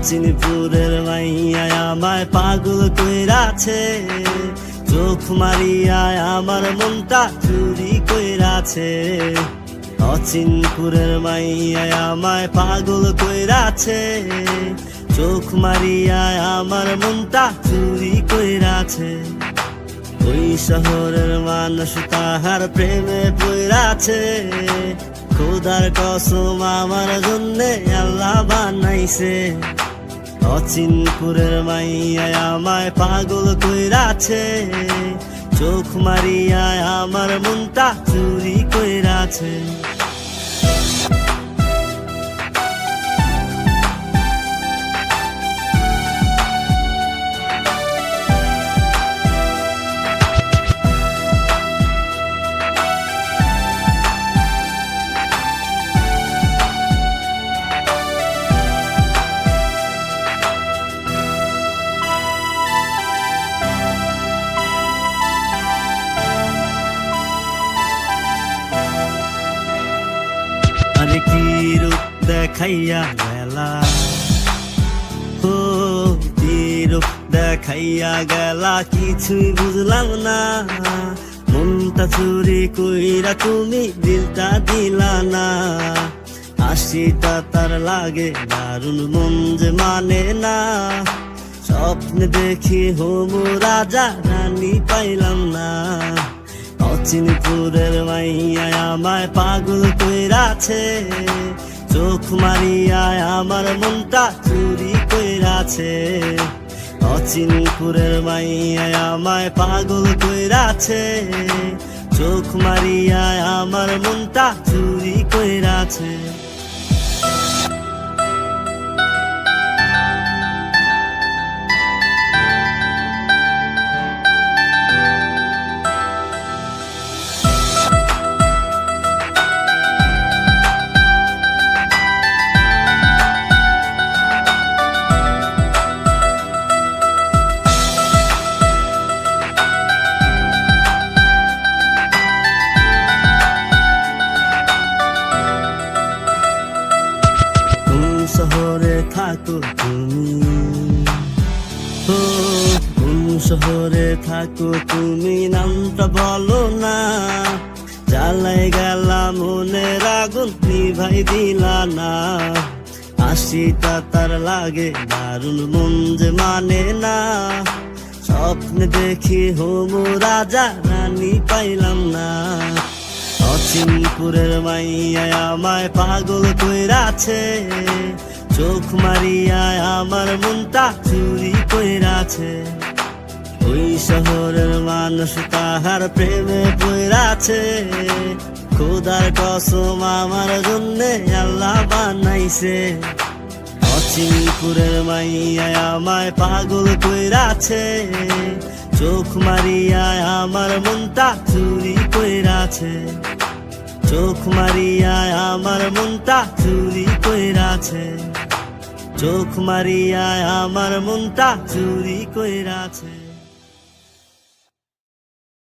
অচিনপুরের মাইয়া আমায় পাগল কইরাছে, চোখ মারিয়ায় আমার মনটা চুরি কইরাছে। অচিনপুরের মাইয়া আমায় পাগল কইরাছে, চোখ মারিয়ায় আমার মনটা চুরি কইরাছে। ওই শহরের মানুষ তাহার প্রেমে পইরাছে, খোদার কসম আমার জন্যে আল্লাহ বানাইছে। অচিনপুরের মাইয়া আমায় পাগল কইরাছে, চোখ মারিয়ায় আমার মনটা চুরি কইরাছে। আরে কি রূপ দেখাইয়া গেলা, ও কি রূপ দেখাইয়া গেলা, কিছুই বুঝলাম না। মনটা চুরি কইরা তুমি দিলটা দিলা না। হাসিটা তার লাগে দারুণ, মন যে মানে না। স্বপ্নে দেখি হমু রাজা, রানী পাইলাম না। অচিনপুরের মাইয়া আমায় পাগল কইরাছে, চোখ মারিয়ায় আমার মনটা চুরি কইরাছে। অচিনপুরের মাইয়া আমায় পাগল কইরাছে, চোখ মারিয়ায় আমার মনটা চুরি কইরাছে। শহরে থাকো তুমি, ও কোন শহরে থাকো তুমি, নামটা বলো না। জ্বালাই গেলাম মনের আগুন, নিভাই দিলা না। হাসিটা তার লাগে দারুণ, মন যে মানে না। স্বপ্নে দেখি হমু রাজা, রানী পাইলাম না। অচিনপুরের মাইয়া আমায় পাগল কইরাছে, চোখ মারিয়ায় আমার মনটা চুরি কইরাছে। ওই শহরের মানুষ তাহার প্রেমে পইরাছে, খোদার কসম আমার জন্যে আল্লাহ বানাইছে। অচিনপুরের মাইয়া আমায় পাগল কইরাছে, চোখ মারিয়ায় আমার মনটা চুরি কইরাছে। চোখ মারিয়ায় আমার মনটা চুরি কইরাছে, চোখ মারিয়ায় আমার মনটা চুরি কইরাছে।